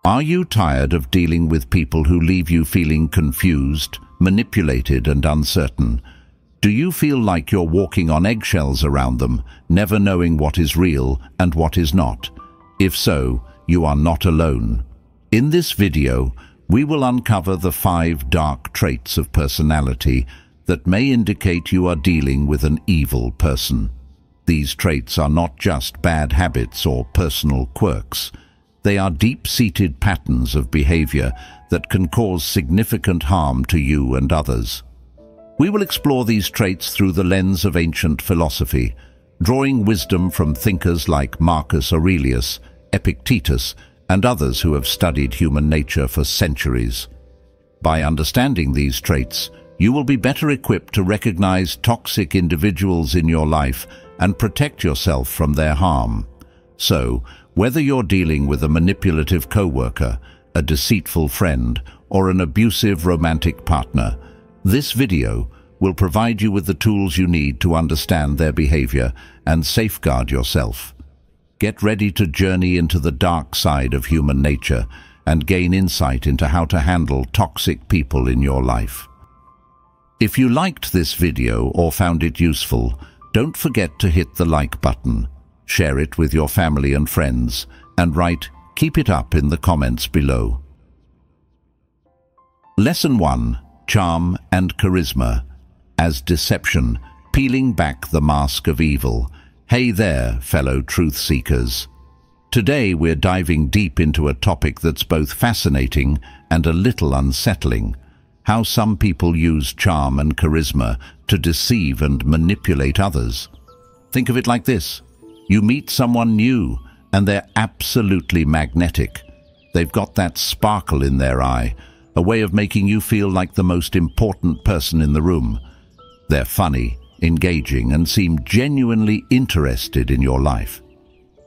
Are you tired of dealing with people who leave you feeling confused, manipulated, and uncertain? Do you feel like you're walking on eggshells around them, never knowing what is real and what is not? If so, you are not alone. In this video, we will uncover the 5 dark traits of personality that may indicate you are dealing with an evil person. These traits are not just bad habits or personal quirks. They are deep-seated patterns of behavior that can cause significant harm to you and others. We will explore these traits through the lens of ancient philosophy, drawing wisdom from thinkers like Marcus Aurelius, Epictetus, and others who have studied human nature for centuries. By understanding these traits, you will be better equipped to recognize toxic individuals in your life and protect yourself from their harm. So, whether you're dealing with a manipulative coworker, a deceitful friend, or an abusive romantic partner, this video will provide you with the tools you need to understand their behavior and safeguard yourself. Get ready to journey into the dark side of human nature and gain insight into how to handle toxic people in your life. If you liked this video or found it useful, don't forget to hit the like button, share it with your family and friends, and write "Keep it up" in the comments below. Lesson 1. Charm and Charisma as Deception, Peeling Back the Mask of Evil. Hey there, fellow truth seekers. Today we're diving deep into a topic that's both fascinating and a little unsettling: how some people use charm and charisma to deceive and manipulate others. Think of it like this. You meet someone new and they're absolutely magnetic. They've got that sparkle in their eye, a way of making you feel like the most important person in the room. They're funny, engaging, and seem genuinely interested in your life.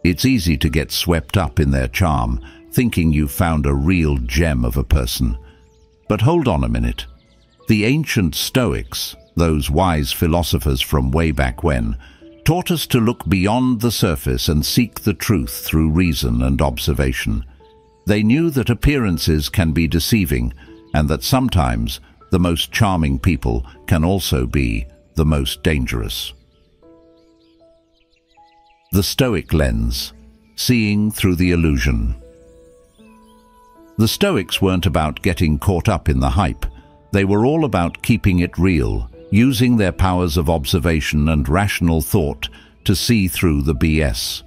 It's easy to get swept up in their charm, thinking you've found a real gem of a person. But hold on a minute. The ancient Stoics, those wise philosophers from way back when, taught us to look beyond the surface and seek the truth through reason and observation. They knew that appearances can be deceiving, and that sometimes the most charming people can also be the most dangerous. The Stoic lens, seeing through the illusion. The Stoics weren't about getting caught up in the hype. They were all about keeping it real, using their powers of observation and rational thought to see through the BS.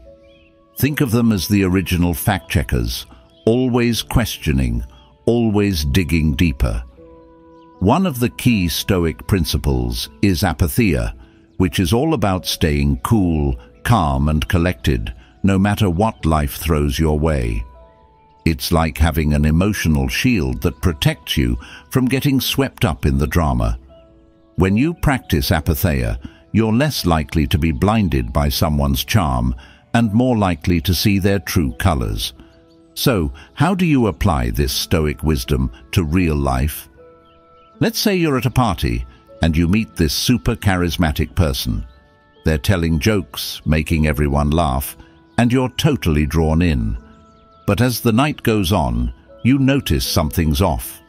Think of them as the original fact-checkers, always questioning, always digging deeper. One of the key Stoic principles is apatheia, which is all about staying cool, calm, and collected, no matter what life throws your way. It's like having an emotional shield that protects you from getting swept up in the drama. When you practice apatheia, you're less likely to be blinded by someone's charm and more likely to see their true colors. So, how do you apply this Stoic wisdom to real life? Let's say you're at a party and you meet this super charismatic person. They're telling jokes, making everyone laugh, and you're totally drawn in. But as the night goes on, you notice something's off.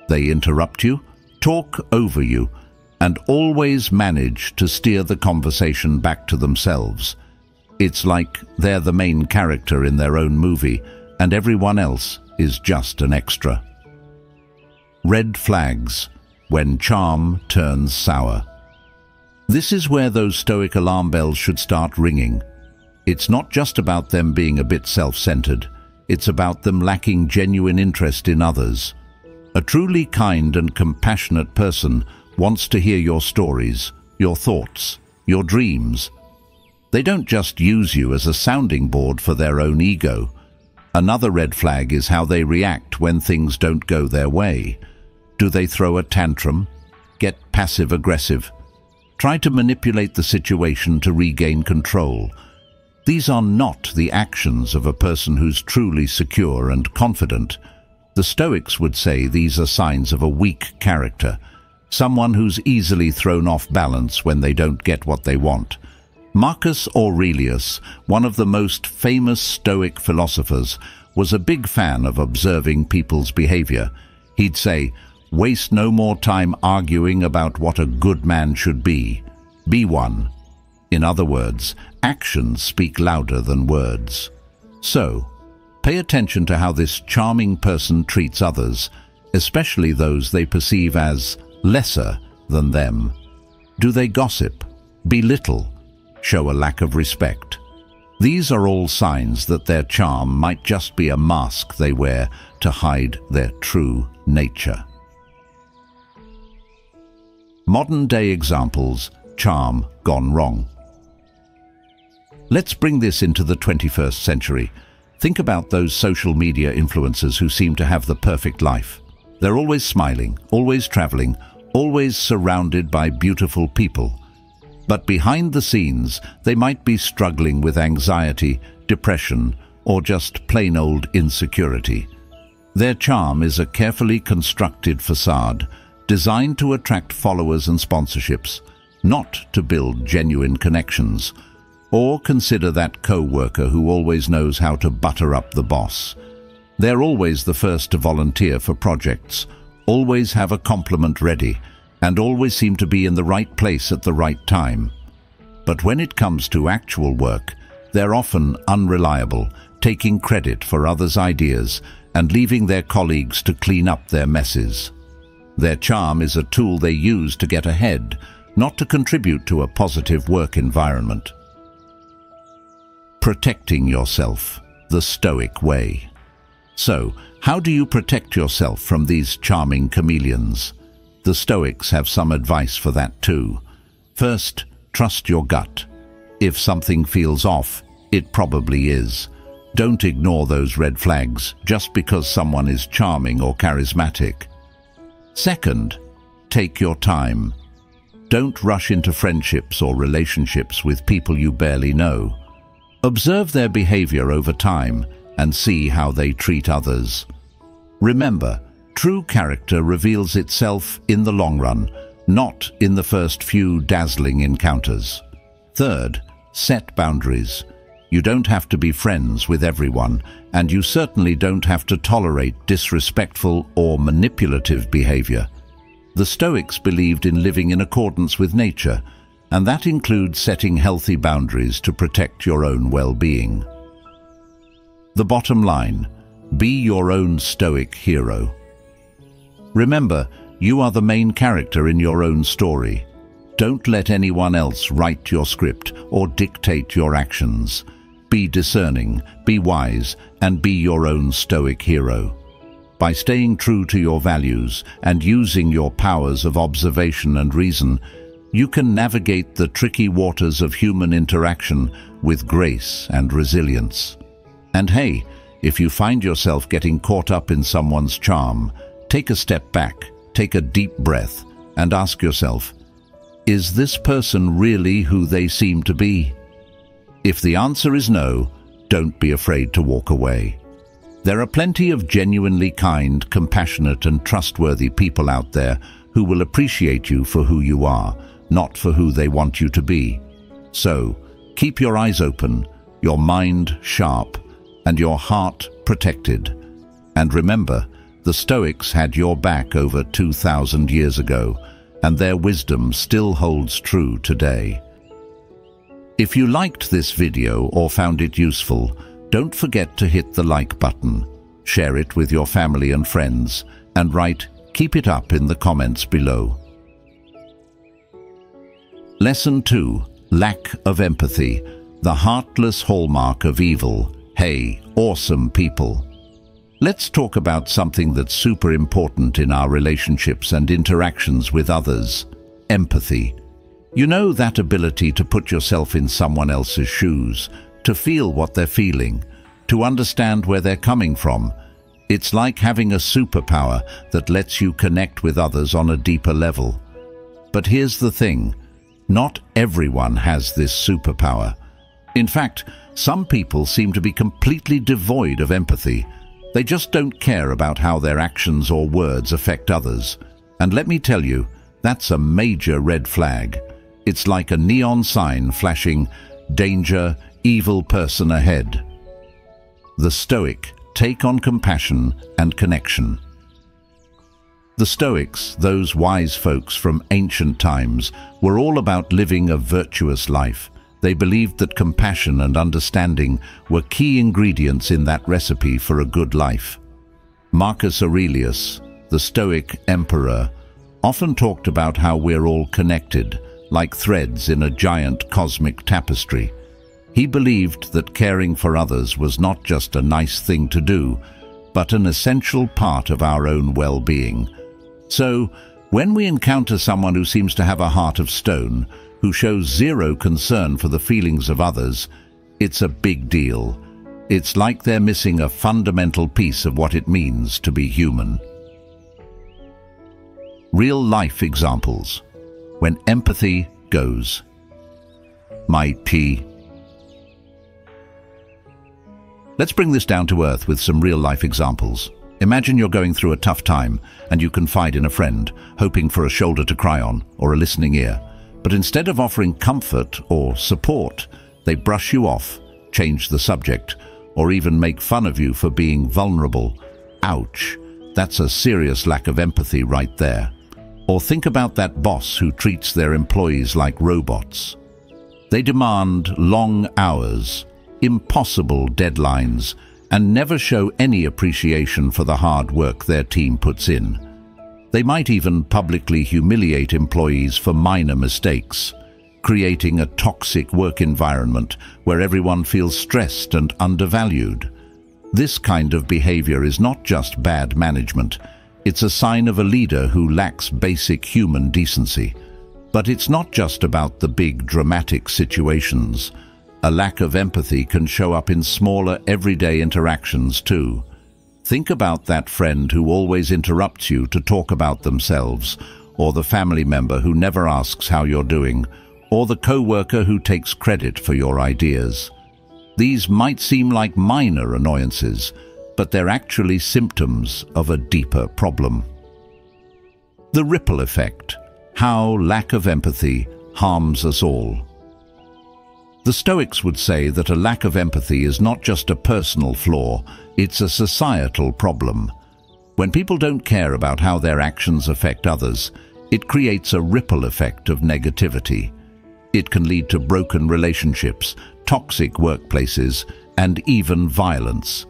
They interrupt you, talk over you, and always manage to steer the conversation back to themselves. It's like they're the main character in their own movie, and everyone else is just an extra. Red flags, when charm turns sour. This is where those Stoic alarm bells should start ringing. It's not just about them being a bit self-centered. It's about them lacking genuine interest in others. A truly kind and compassionate person wants to hear your stories, your thoughts, your dreams. They don't just use you as a sounding board for their own ego. Another red flag is how they react when things don't go their way. Do they throw a tantrum? Get passive-aggressive? Try to manipulate the situation to regain control? These are not the actions of a person who's truly secure and confident. The Stoics would say these are signs of a weak character, someone who's easily thrown off balance when they don't get what they want. Marcus Aurelius, one of the most famous Stoic philosophers, was a big fan of observing people's behavior. He'd say, "Waste no more time arguing about what a good man should be. Be one." In other words, actions speak louder than words. So, pay attention to how this charming person treats others, especially those they perceive as lesser than them. Do they gossip, belittle, show a lack of respect? These are all signs that their charm might just be a mask they wear to hide their true nature. Modern-day examples, charm gone wrong. Let's bring this into the 21st century. Think about those social media influencers who seem to have the perfect life. They're always smiling, always traveling, always surrounded by beautiful people. But behind the scenes, they might be struggling with anxiety, depression, or just plain old insecurity. Their charm is a carefully constructed facade, designed to attract followers and sponsorships, not to build genuine connections. Or consider that co-worker who always knows how to butter up the boss. They're always the first to volunteer for projects, always have a compliment ready, and always seem to be in the right place at the right time. But when it comes to actual work, they're often unreliable, taking credit for others' ideas and leaving their colleagues to clean up their messes. Their charm is a tool they use to get ahead, not to contribute to a positive work environment. Protecting yourself, the Stoic way. So, how do you protect yourself from these charming chameleons? The Stoics have some advice for that too. First, trust your gut. If something feels off, it probably is. Don't ignore those red flags just because someone is charming or charismatic. Second, take your time. Don't rush into friendships or relationships with people you barely know. Observe their behavior over time and see how they treat others. Remember, true character reveals itself in the long run, not in the first few dazzling encounters. Third, set boundaries. You don't have to be friends with everyone, and you certainly don't have to tolerate disrespectful or manipulative behavior. The Stoics believed in living in accordance with nature, and that includes setting healthy boundaries to protect your own well-being. The bottom line, be your own Stoic hero. Remember, you are the main character in your own story. Don't let anyone else write your script or dictate your actions. Be discerning, be wise, and be your own Stoic hero. By staying true to your values and using your powers of observation and reason, you can navigate the tricky waters of human interaction with grace and resilience. And hey, if you find yourself getting caught up in someone's charm, take a step back, take a deep breath, and ask yourself, is this person really who they seem to be? If the answer is no, don't be afraid to walk away. There are plenty of genuinely kind, compassionate, and trustworthy people out there who will appreciate you for who you are, not for who they want you to be. So, keep your eyes open, your mind sharp, and your heart protected. And remember, the Stoics had your back over 2,000 years ago, and their wisdom still holds true today. If you liked this video or found it useful, don't forget to hit the like button, share it with your family and friends, and write "Keep it up" in the comments below. Lesson 2. Lack of empathy, the heartless hallmark of evil. Hey, awesome people! Let's talk about something that's super important in our relationships and interactions with others: empathy. You know, that ability to put yourself in someone else's shoes, to feel what they're feeling, to understand where they're coming from. It's like having a superpower that lets you connect with others on a deeper level. But here's the thing. Not everyone has this superpower. In fact, some people seem to be completely devoid of empathy. They just don't care about how their actions or words affect others. And let me tell you, that's a major red flag. It's like a neon sign flashing, danger, evil person ahead. The Stoic take on compassion and connection. The Stoics, those wise folks from ancient times, were all about living a virtuous life. They believed that compassion and understanding were key ingredients in that recipe for a good life. Marcus Aurelius, the Stoic emperor, often talked about how we're all connected, like threads in a giant cosmic tapestry. He believed that caring for others was not just a nice thing to do, but an essential part of our own well-being. So, when we encounter someone who seems to have a heart of stone, who shows zero concern for the feelings of others, it's a big deal. It's like they're missing a fundamental piece of what it means to be human. Real-life examples. When empathy goes. My tea. Let's bring this down to earth with some real-life examples. Imagine you're going through a tough time and you confide in a friend, hoping for a shoulder to cry on or a listening ear. But instead of offering comfort or support, they brush you off, change the subject, or even make fun of you for being vulnerable. Ouch, that's a serious lack of empathy right there. Or think about that boss who treats their employees like robots. They demand long hours, impossible deadlines, and never show any appreciation for the hard work their team puts in. They might even publicly humiliate employees for minor mistakes, creating a toxic work environment where everyone feels stressed and undervalued. This kind of behavior is not just bad management, it's a sign of a leader who lacks basic human decency. But it's not just about the big dramatic situations. A lack of empathy can show up in smaller everyday interactions too. Think about that friend who always interrupts you to talk about themselves, or the family member who never asks how you're doing, or the co-worker who takes credit for your ideas. These might seem like minor annoyances, but they're actually symptoms of a deeper problem. The ripple effect. How lack of empathy harms us all. The Stoics would say that a lack of empathy is not just a personal flaw, it's a societal problem. When people don't care about how their actions affect others, it creates a ripple effect of negativity. It can lead to broken relationships, toxic workplaces, and even violence.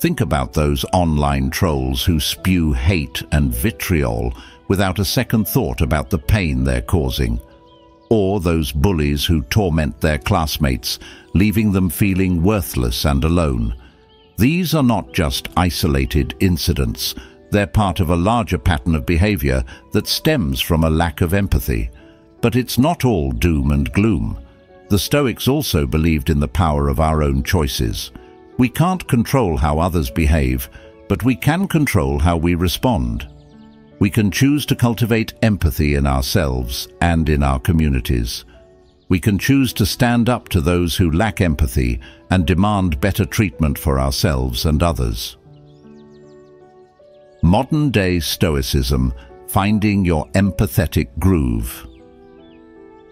Think about those online trolls who spew hate and vitriol without a second thought about the pain they're causing. Or those bullies who torment their classmates, leaving them feeling worthless and alone. These are not just isolated incidents. They're part of a larger pattern of behavior that stems from a lack of empathy. But it's not all doom and gloom. The Stoics also believed in the power of our own choices. We can't control how others behave, but we can control how we respond. We can choose to cultivate empathy in ourselves and in our communities. We can choose to stand up to those who lack empathy and demand better treatment for ourselves and others. Modern-day Stoicism, finding your empathetic groove.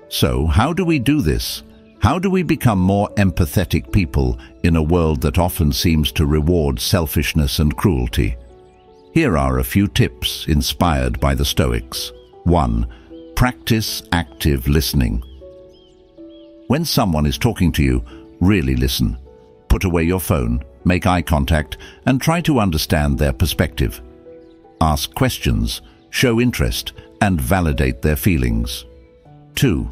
So, how do we do this? How do we become more empathetic people in a world that often seems to reward selfishness and cruelty? Here are a few tips inspired by the Stoics. 1. Practice active listening. When someone is talking to you, really listen. Put away your phone, make eye contact, and try to understand their perspective. Ask questions, show interest, and validate their feelings. 2.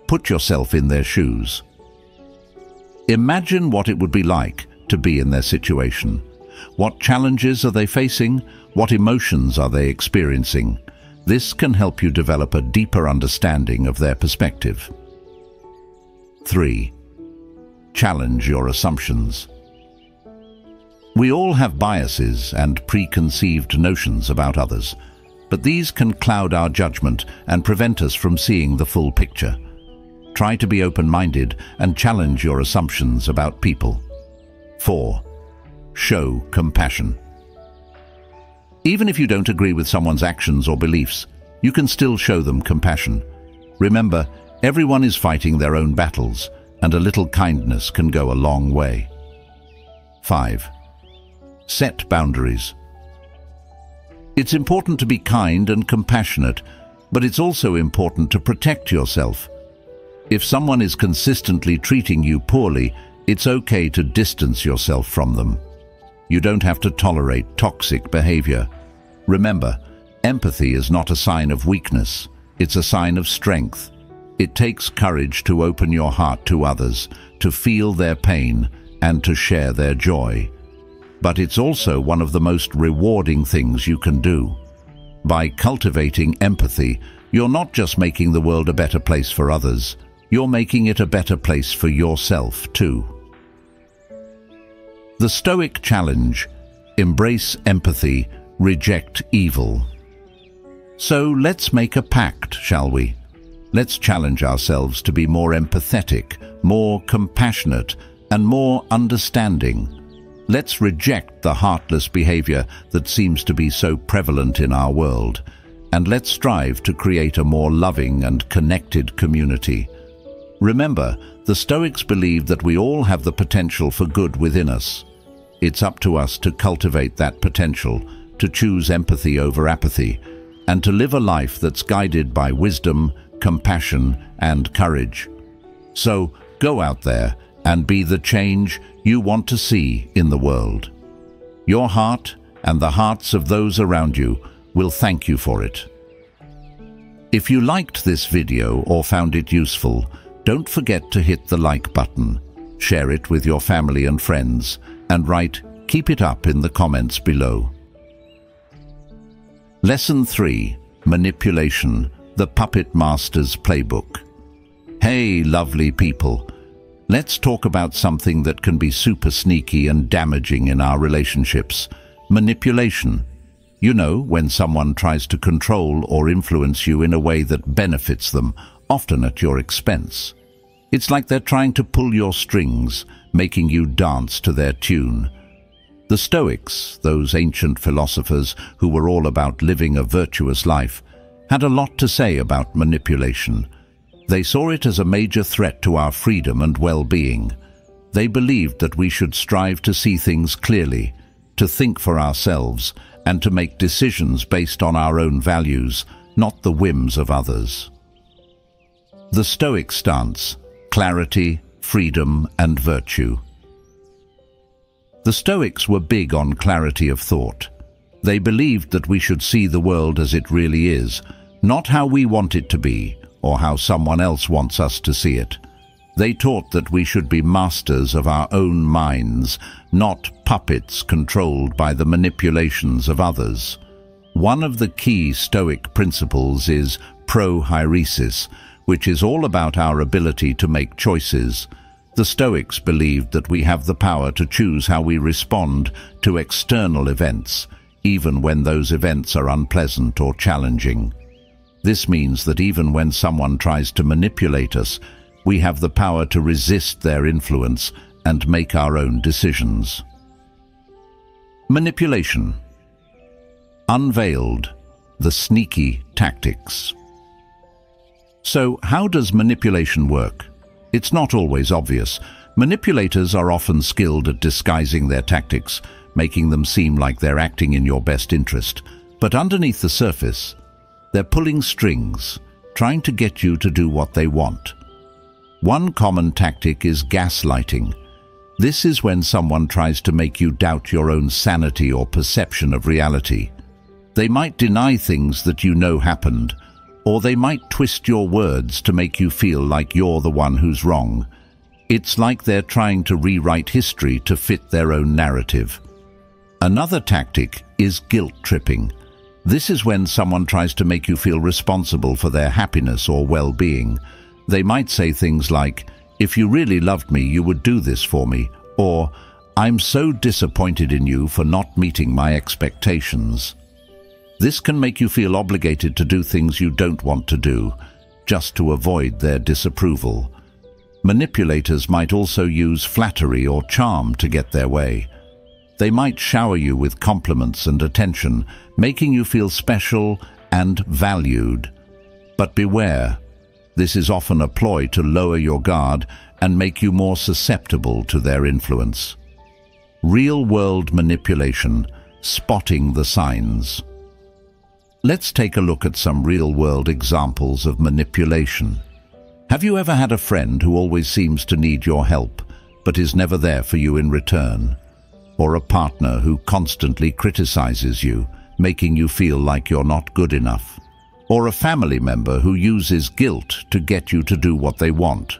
Put yourself in their shoes. Imagine what it would be like to be in their situation. What challenges are they facing? What emotions are they experiencing? This can help you develop a deeper understanding of their perspective. 3. Challenge your assumptions. We all have biases and preconceived notions about others, but these can cloud our judgment and prevent us from seeing the full picture. Try to be open-minded and challenge your assumptions about people. 4. Show compassion. Even if you don't agree with someone's actions or beliefs, you can still show them compassion. Remember, everyone is fighting their own battles. and a little kindness can go a long way. 5. Set boundaries. It's important to be kind and compassionate, but it's also important to protect yourself. If someone is consistently treating you poorly, it's okay to distance yourself from them. You don't have to tolerate toxic behavior. Remember, empathy is not a sign of weakness, it's a sign of strength. It takes courage to open your heart to others, to feel their pain, and to share their joy. But it's also one of the most rewarding things you can do. By cultivating empathy, you're not just making the world a better place for others, you're making it a better place for yourself too. The Stoic challenge: embrace empathy, reject evil. So let's make a pact, shall we? Let's challenge ourselves to be more empathetic, more compassionate, and more understanding. Let's reject the heartless behavior that seems to be so prevalent in our world, and let's strive to create a more loving and connected community. Remember, the Stoics believe that we all have the potential for good within us. It's up to us to cultivate that potential, to choose empathy over apathy, and to live a life that's guided by wisdom, compassion, and courage. So, go out there and be the change you want to see in the world. Your heart and the hearts of those around you will thank you for it. If you liked this video or found it useful, don't forget to hit the like button, share it with your family and friends, and write "keep it up" in the comments below. Lesson 3: Manipulation, the Puppet Master's Playbook. Hey, lovely people. Let's talk about something that can be super sneaky and damaging in our relationships: manipulation. You know, when someone tries to control or influence you in a way that benefits them, often at your expense. It's like they're trying to pull your strings, making you dance to their tune. The Stoics, those ancient philosophers who were all about living a virtuous life, had a lot to say about manipulation. They saw it as a major threat to our freedom and well-being. They believed that we should strive to see things clearly, to think for ourselves, and to make decisions based on our own values, not the whims of others. The Stoic stance: clarity, freedom, and virtue. The Stoics were big on clarity of thought. They believed that we should see the world as it really is, not how we want it to be, or how someone else wants us to see it. They taught that we should be masters of our own minds, not puppets controlled by the manipulations of others. One of the key Stoic principles is prohairesis, which is all about our ability to make choices. The Stoics believed that we have the power to choose how we respond to external events, even when those events are unpleasant or challenging. This means that even when someone tries to manipulate us, we have the power to resist their influence and make our own decisions. Manipulation. Unveiled: the sneaky tactics. So, how does manipulation work? It's not always obvious. Manipulators are often skilled at disguising their tactics, making them seem like they're acting in your best interest. But underneath the surface, they're pulling strings, trying to get you to do what they want. One common tactic is gaslighting. This is when someone tries to make you doubt your own sanity or perception of reality. They might deny things that you know happened, or they might twist your words to make you feel like you're the one who's wrong. It's like they're trying to rewrite history to fit their own narrative. Another tactic is guilt-tripping. This is when someone tries to make you feel responsible for their happiness or well-being. They might say things like, "If you really loved me, you would do this for me," or "I'm so disappointed in you for not meeting my expectations." This can make you feel obligated to do things you don't want to do, just to avoid their disapproval. Manipulators might also use flattery or charm to get their way. They might shower you with compliments and attention, making you feel special and valued. But beware, This is often a ploy to lower your guard and make you more susceptible to their influence. Real-world manipulation, spotting the signs. Let's take a look at some real-world examples of manipulation. Have you ever had a friend who always seems to need your help, but is never there for you in return? Or a partner who constantly criticizes you, making you feel like you're not good enough? Or a family member who uses guilt to get you to do what they want?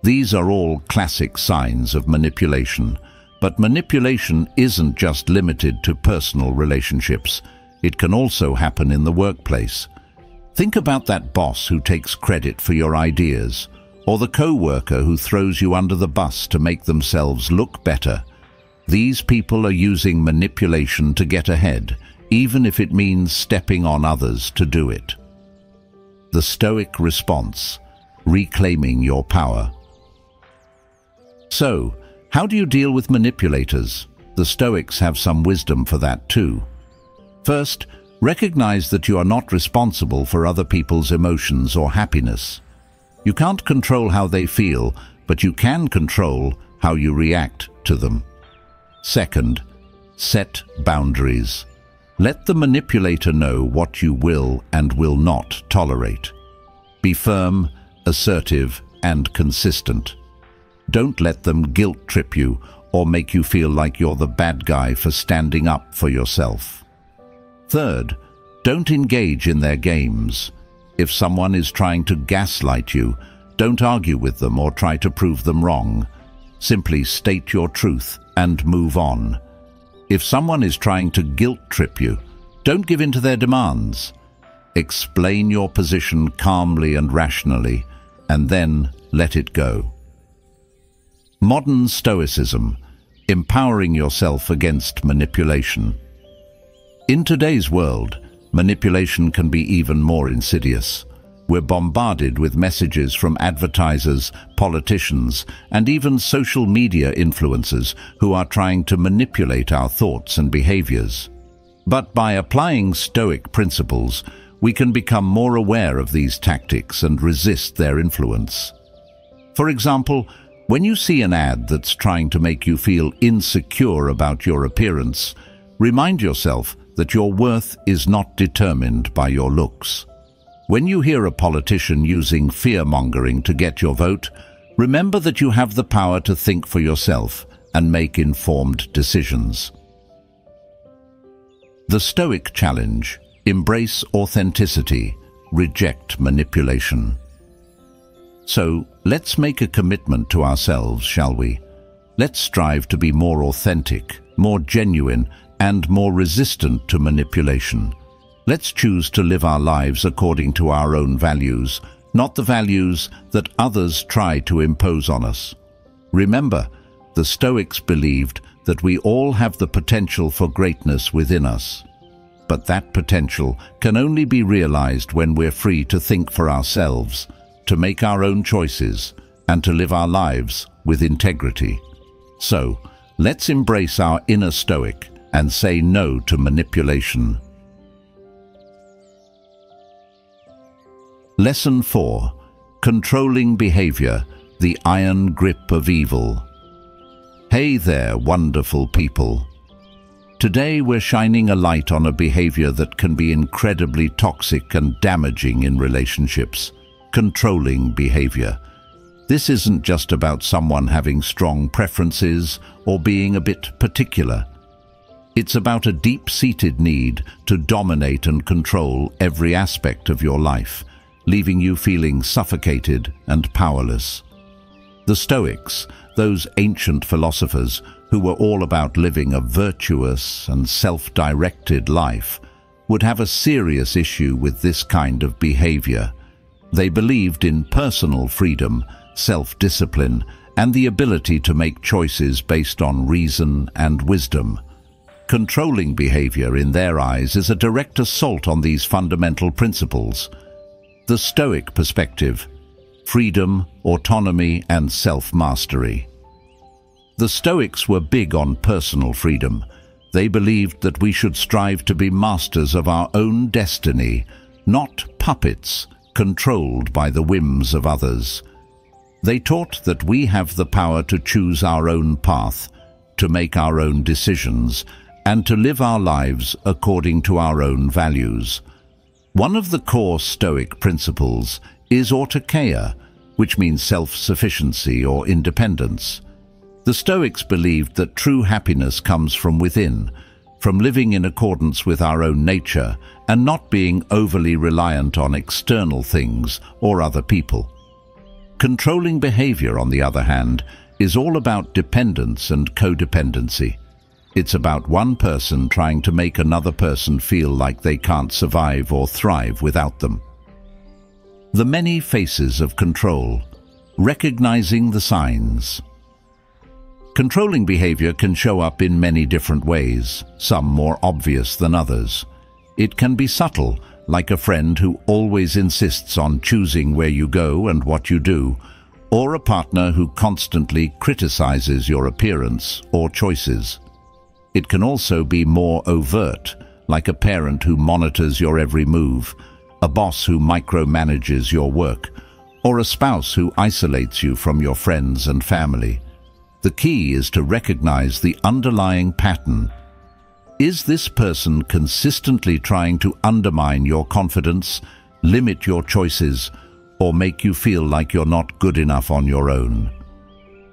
These are all classic signs of manipulation, but manipulation isn't just limited to personal relationships. It can also happen in the workplace. Think about that boss who takes credit for your ideas, or the co-worker who throws you under the bus to make themselves look better. These people are using manipulation to get ahead, even if it means stepping on others to do it. The Stoic response: reclaiming your power. So, how do you deal with manipulators? The Stoics have some wisdom for that too. First, recognize that you are not responsible for other people's emotions or happiness. You can't control how they feel, but you can control how you react to them. Second, set boundaries. Let the manipulator know what you will and will not tolerate. Be firm, assertive, and consistent. Don't let them guilt-trip you or make you feel like you're the bad guy for standing up for yourself. Third, don't engage in their games. If someone is trying to gaslight you, don't argue with them or try to prove them wrong. Simply state your truth and move on. If someone is trying to guilt-trip you, don't give in to their demands. Explain your position calmly and rationally, and then let it go. Modern Stoicism: empowering yourself against manipulation. In today's world, manipulation can be even more insidious. We're bombarded with messages from advertisers, politicians, and even social media influencers who are trying to manipulate our thoughts and behaviors. But by applying Stoic principles, we can become more aware of these tactics and resist their influence. For example, when you see an ad that's trying to make you feel insecure about your appearance, remind yourself that your worth is not determined by your looks. When you hear a politician using fear-mongering to get your vote, remember that you have the power to think for yourself and make informed decisions. The Stoic challenge: embrace authenticity, reject manipulation. So, let's make a commitment to ourselves, shall we? Let's strive to be more authentic, more genuine, and more resistant to manipulation. Let's choose to live our lives according to our own values, not the values that others try to impose on us. Remember, the Stoics believed that we all have the potential for greatness within us. But that potential can only be realized when we're free to think for ourselves, to make our own choices, and to live our lives with integrity. So, let's embrace our inner Stoic and say no to manipulation. Lesson 4. Controlling Behavior: the Iron Grip of Evil. Hey there, wonderful people. Today we're shining a light on a behavior that can be incredibly toxic and damaging in relationships: controlling behavior. This isn't just about someone having strong preferences or being a bit particular. It's about a deep-seated need to dominate and control every aspect of your life, leaving you feeling suffocated and powerless. The Stoics, those ancient philosophers who were all about living a virtuous and self-directed life, would have a serious issue with this kind of behavior. They believed in personal freedom, self-discipline, and the ability to make choices based on reason and wisdom. Controlling behavior, in their eyes, is a direct assault on these fundamental principles. The Stoic perspective: freedom, autonomy, and self-mastery. The Stoics were big on personal freedom. They believed that we should strive to be masters of our own destiny, not puppets controlled by the whims of others. They taught that we have the power to choose our own path, to make our own decisions, and to live our lives according to our own values. One of the core Stoic principles is autokeia, which means self-sufficiency or independence. The Stoics believed that true happiness comes from within, from living in accordance with our own nature and not being overly reliant on external things or other people. Controlling behavior, on the other hand, is all about dependence and codependency. It's about one person trying to make another person feel like they can't survive or thrive without them. The many faces of control. Recognizing the signs. Controlling behavior can show up in many different ways, some more obvious than others. It can be subtle, like a friend who always insists on choosing where you go and what you do, or a partner who constantly criticizes your appearance or choices. It can also be more overt, like a parent who monitors your every move, a boss who micromanages your work, or a spouse who isolates you from your friends and family. The key is to recognize the underlying pattern. Is this person consistently trying to undermine your confidence, limit your choices, or make you feel like you're not good enough on your own?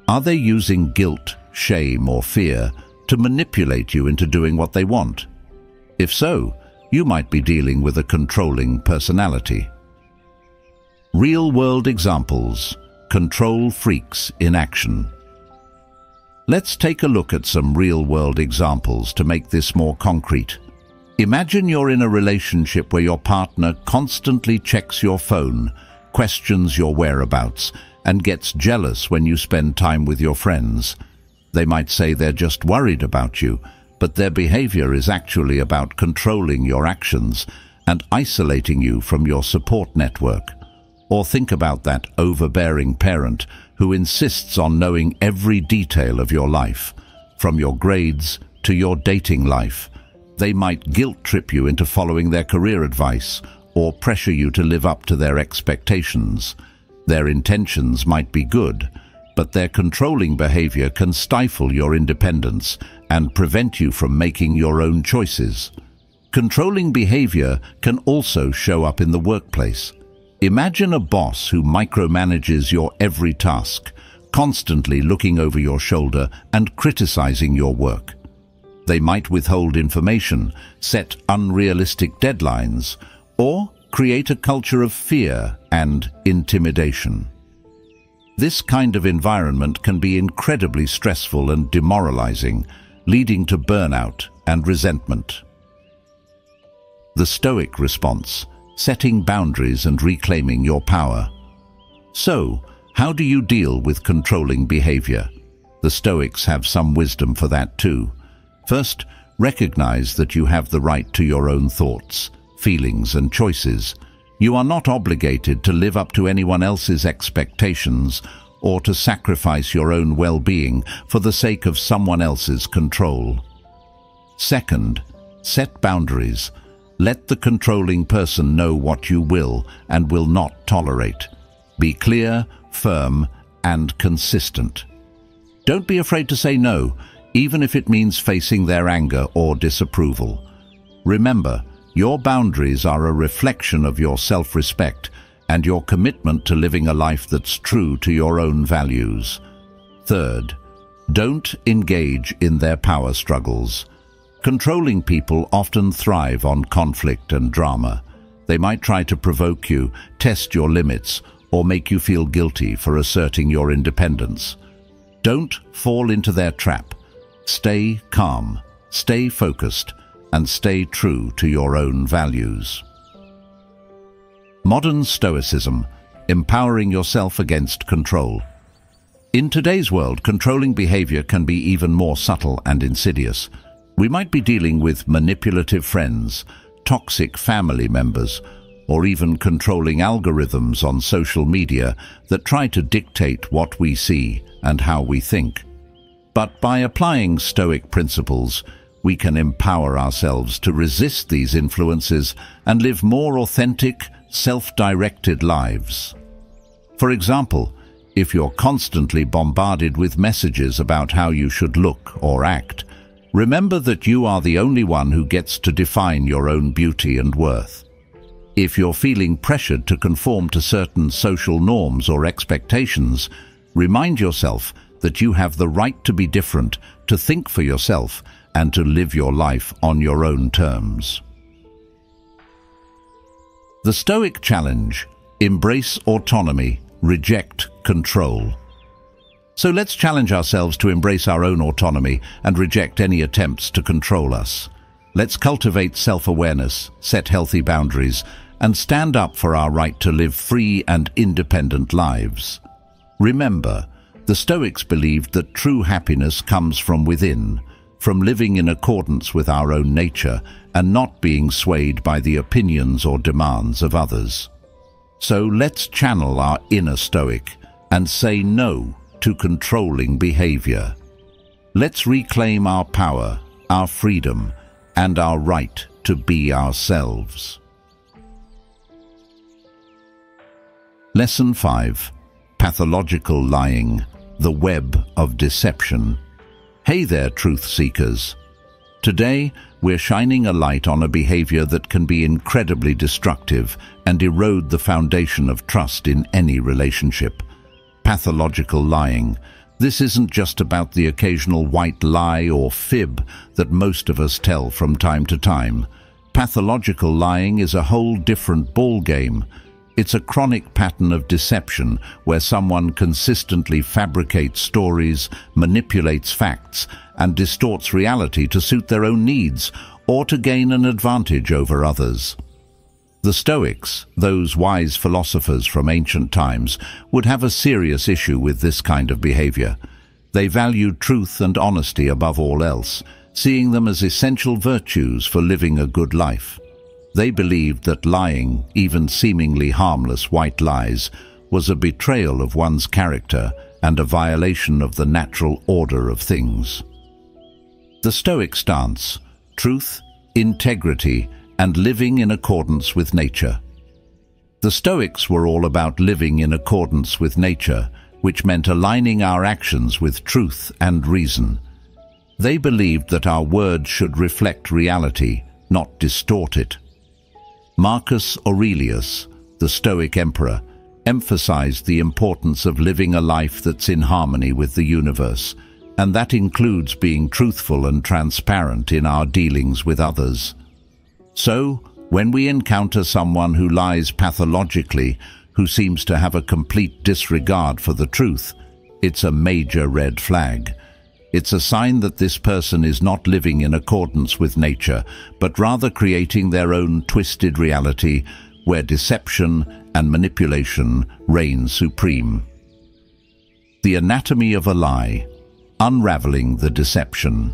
Are they using guilt, shame, or fear to manipulate you into doing what they want? If so, you might be dealing with a controlling personality. Real-world examples. Control freaks in action. Let's take a look at some real-world examples to make this more concrete. Imagine you're in a relationship where your partner constantly checks your phone, questions your whereabouts, and gets jealous when you spend time with your friends. They might say they're just worried about you, but their behavior is actually about controlling your actions and isolating you from your support network. Or think about that overbearing parent who insists on knowing every detail of your life, from your grades to your dating life. They might guilt-trip you into following their career advice or pressure you to live up to their expectations. Their intentions might be good, but their controlling behavior can stifle your independence and prevent you from making your own choices. Controlling behavior can also show up in the workplace. Imagine a boss who micromanages your every task, constantly looking over your shoulder and criticizing your work. They might withhold information, set unrealistic deadlines, or create a culture of fear and intimidation. This kind of environment can be incredibly stressful and demoralizing, leading to burnout and resentment. The Stoic response: setting boundaries and reclaiming your power. So, how do you deal with controlling behavior? The Stoics have some wisdom for that too. First, recognize that you have the right to your own thoughts, feelings, and choices. You are not obligated to live up to anyone else's expectations or to sacrifice your own well-being for the sake of someone else's control. Second, set boundaries. Let the controlling person know what you will and will not tolerate. Be clear, firm, and consistent. Don't be afraid to say no, even if it means facing their anger or disapproval. Remember, your boundaries are a reflection of your self-respect and your commitment to living a life that's true to your own values. Third, don't engage in their power struggles. Controlling people often thrive on conflict and drama. They might try to provoke you, test your limits, or make you feel guilty for asserting your independence. Don't fall into their trap. Stay calm, stay focused, and stay true to your own values. Modern Stoicism: empowering yourself against control. In today's world, controlling behavior can be even more subtle and insidious. We might be dealing with manipulative friends, toxic family members, or even controlling algorithms on social media that try to dictate what we see and how we think. But by applying Stoic principles, we can empower ourselves to resist these influences and live more authentic, self-directed lives. For example, if you're constantly bombarded with messages about how you should look or act, remember that you are the only one who gets to define your own beauty and worth. If you're feeling pressured to conform to certain social norms or expectations, remind yourself that you have the right to be different, to think for yourself, and to live your life on your own terms. The Stoic challenge: embrace autonomy, reject control. So let's challenge ourselves to embrace our own autonomy and reject any attempts to control us. Let's cultivate self-awareness, set healthy boundaries, and stand up for our right to live free and independent lives. Remember, the Stoics believed that true happiness comes from within, from living in accordance with our own nature and not being swayed by the opinions or demands of others. So let's channel our inner Stoic and say no to controlling behavior. Let's reclaim our power, our freedom, and our right to be ourselves. Lesson 5. Pathological lying, the web of deception. Hey there, truth seekers. Today, we're shining a light on a behavior that can be incredibly destructive and erode the foundation of trust in any relationship. Pathological lying. This isn't just about the occasional white lie or fib that most of us tell from time to time. Pathological lying is a whole different ballgame. It's a chronic pattern of deception where someone consistently fabricates stories, manipulates facts, and distorts reality to suit their own needs or to gain an advantage over others. The Stoics, those wise philosophers from ancient times, would have a serious issue with this kind of behavior. They valued truth and honesty above all else, seeing them as essential virtues for living a good life. They believed that lying, even seemingly harmless white lies, was a betrayal of one's character and a violation of the natural order of things. The Stoic stance: truth, integrity, and living in accordance with nature. The Stoics were all about living in accordance with nature, which meant aligning our actions with truth and reason. They believed that our words should reflect reality, not distort it. Marcus Aurelius, the Stoic emperor, emphasized the importance of living a life that's in harmony with the universe, and that includes being truthful and transparent in our dealings with others. So, when we encounter someone who lies pathologically, who seems to have a complete disregard for the truth, it's a major red flag. It's a sign that this person is not living in accordance with nature, but rather creating their own twisted reality where deception and manipulation reign supreme. The anatomy of a lie: unraveling the deception.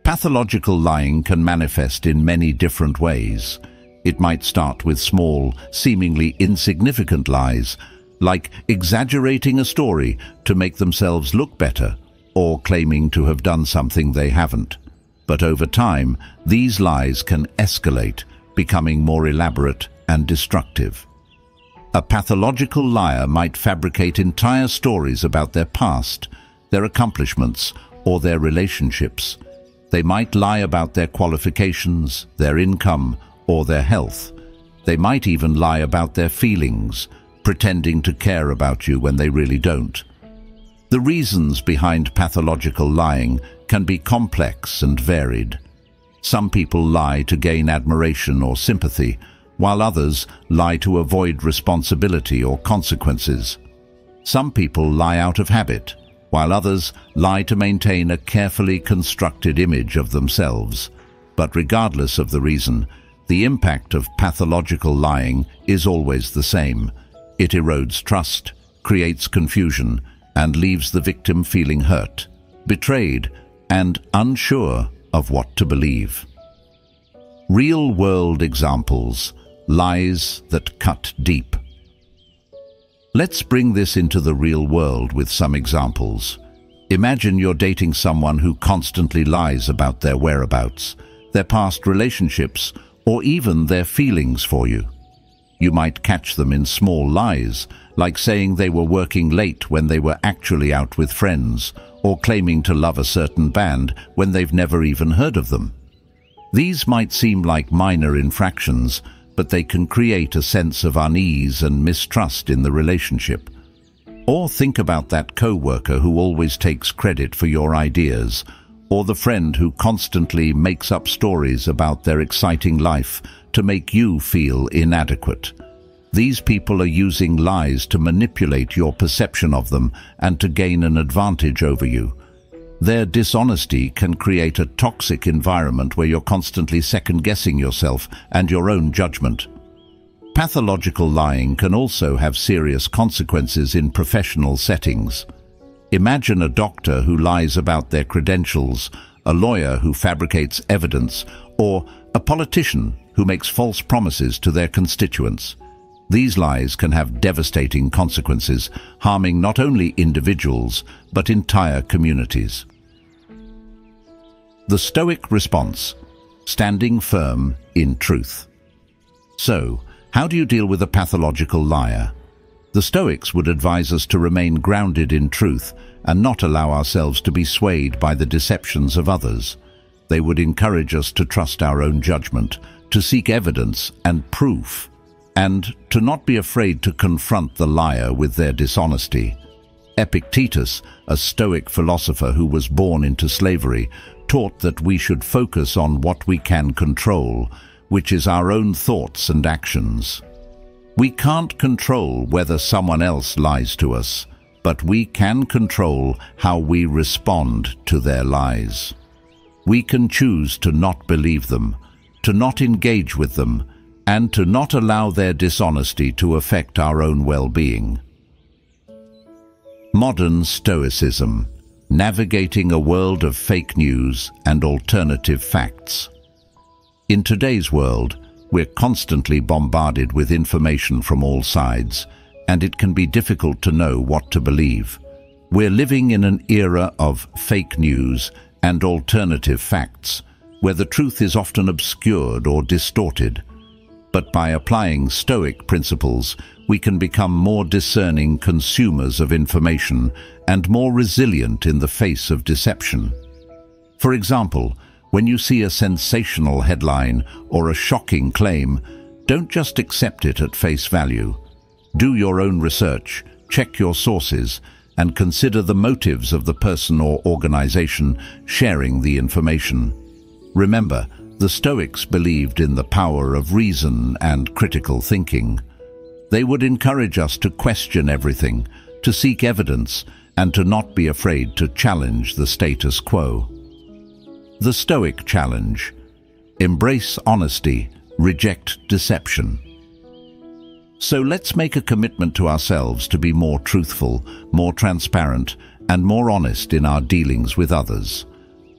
Pathological lying can manifest in many different ways. It might start with small, seemingly insignificant lies, like exaggerating a story to make themselves look better, or claiming to have done something they haven't. But over time, these lies can escalate, becoming more elaborate and destructive. A pathological liar might fabricate entire stories about their past, their accomplishments, or their relationships. They might lie about their qualifications, their income, or their health. They might even lie about their feelings, pretending to care about you when they really don't. The reasons behind pathological lying can be complex and varied. Some people lie to gain admiration or sympathy, while others lie to avoid responsibility or consequences. Some people lie out of habit, while others lie to maintain a carefully constructed image of themselves. But regardless of the reason, the impact of pathological lying is always the same. It erodes trust, creates confusion, and leaves the victim feeling hurt, betrayed, and unsure of what to believe. Real-world examples: lies that cut deep. Let's bring this into the real world with some examples. Imagine you're dating someone who constantly lies about their whereabouts, their past relationships, or even their feelings for you. You might catch them in small lies, like saying they were working late when they were actually out with friends, or claiming to love a certain band when they've never even heard of them. These might seem like minor infractions, but they can create a sense of unease and mistrust in the relationship. Or think about that co-worker who always takes credit for your ideas, or the friend who constantly makes up stories about their exciting life to make you feel inadequate. These people are using lies to manipulate your perception of them and to gain an advantage over you. Their dishonesty can create a toxic environment where you're constantly second-guessing yourself and your own judgment. Pathological lying can also have serious consequences in professional settings. Imagine a doctor who lies about their credentials, a lawyer who fabricates evidence, or a politician who makes false promises to their constituents. These lies can have devastating consequences, harming not only individuals, but entire communities. The Stoic response: standing firm in truth. So, how do you deal with a pathological liar? The Stoics would advise us to remain grounded in truth and not allow ourselves to be swayed by the deceptions of others. They would encourage us to trust our own judgment, to seek evidence and proof, and to not be afraid to confront the liar with their dishonesty. Epictetus, a Stoic philosopher who was born into slavery, taught that we should focus on what we can control, which is our own thoughts and actions. We can't control whether someone else lies to us, but we can control how we respond to their lies. We can choose to not believe them, to not engage with them, and to not allow their dishonesty to affect our own well-being. Modern Stoicism: navigating a world of fake news and alternative facts. In today's world, we're constantly bombarded with information from all sides, and it can be difficult to know what to believe. We're living in an era of fake news and alternative facts, where the truth is often obscured or distorted. But by applying Stoic principles, we can become more discerning consumers of information and more resilient in the face of deception. For example, when you see a sensational headline or a shocking claim, don't just accept it at face value. Do your own research, check your sources, and consider the motives of the person or organization sharing the information. Remember, the Stoics believed in the power of reason and critical thinking. They would encourage us to question everything, to seek evidence, and to not be afraid to challenge the status quo. The Stoic challenge: embrace honesty, reject deception. So let's make a commitment to ourselves to be more truthful, more transparent, and more honest in our dealings with others.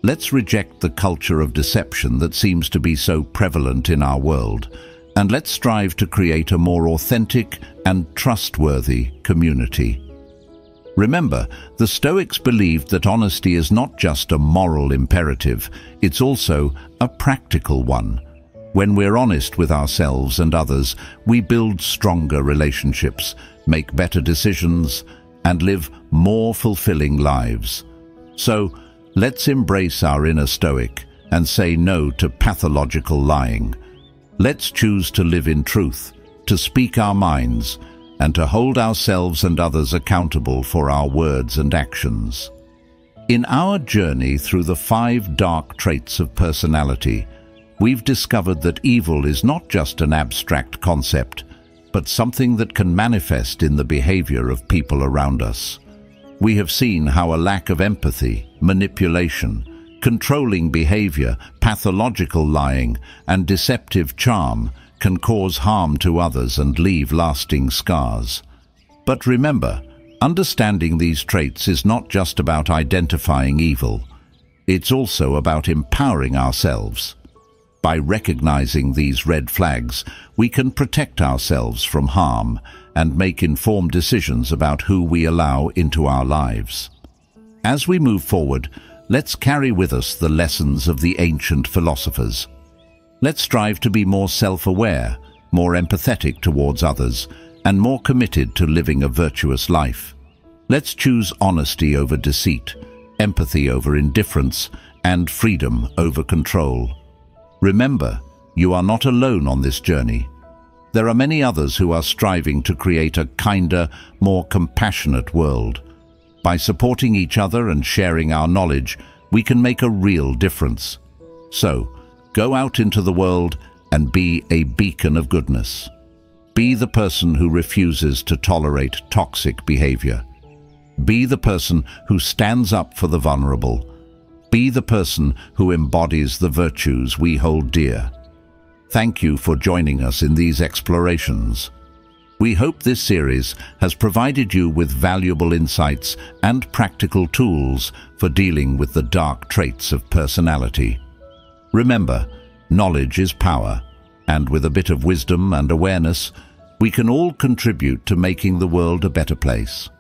Let's reject the culture of deception that seems to be so prevalent in our world, and let's strive to create a more authentic and trustworthy community. Remember, the Stoics believed that honesty is not just a moral imperative, it's also a practical one. When we're honest with ourselves and others, we build stronger relationships, make better decisions, and live more fulfilling lives. So, let's embrace our inner Stoic and say no to pathological lying. Let's choose to live in truth, to speak our minds, and to hold ourselves and others accountable for our words and actions. In our journey through the 5 dark traits of personality, we've discovered that evil is not just an abstract concept, but something that can manifest in the behavior of people around us. We have seen how a lack of empathy, manipulation, controlling behavior, pathological lying, and deceptive charm can cause harm to others and leave lasting scars. But remember, understanding these traits is not just about identifying evil. It's also about empowering ourselves. By recognizing these red flags, we can protect ourselves from harm and make informed decisions about who we allow into our lives. As we move forward, let's carry with us the lessons of the ancient philosophers. Let's strive to be more self-aware, more empathetic towards others, and more committed to living a virtuous life. Let's choose honesty over deceit, empathy over indifference, and freedom over control. Remember, you are not alone on this journey. There are many others who are striving to create a kinder, more compassionate world. By supporting each other and sharing our knowledge, we can make a real difference. So, go out into the world and be a beacon of goodness. Be the person who refuses to tolerate toxic behavior. Be the person who stands up for the vulnerable. Be the person who embodies the virtues we hold dear. Thank you for joining us in these explorations. We hope this series has provided you with valuable insights and practical tools for dealing with the dark traits of personality. Remember, knowledge is power, and with a bit of wisdom and awareness, we can all contribute to making the world a better place.